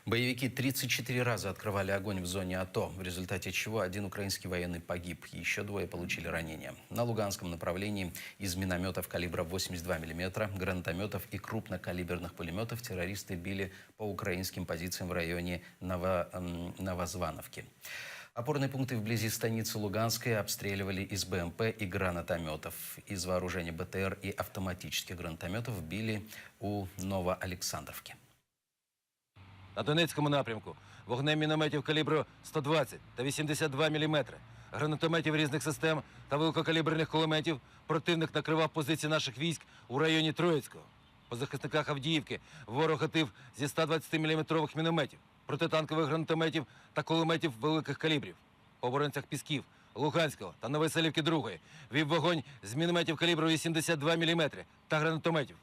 Боевики 34 раза открывали огонь в зоне АТО, в результате чего один украинский военный погиб, еще двое получили ранения. На Луганском направлении из минометов калибра 82 мм, гранатометов и крупнокалиберных пулеметов террористы били по украинским позициям в районе Новозвановки. Опорные пункты вблизи станицы Луганской обстреливали из БМП и гранатометов. Из вооружения БТР и автоматических гранатометов били у Новоалександровки. На Донецькому напрямку вогнем мінометів калібру 120 та 82 мм, гранатометів різних систем та великокаліберних кулеметів противник накривав позиції наших військ у районі Троїцького. По захисниках Авдіївки ворог гатив зі 120-мм мінометів, протитанкових гранатометів та кулеметів великих калібрів. По оборонцях Пісків, Луганського та Новоселівки 2 вів вогонь з мінометів калібру 82 мм та гранатометів.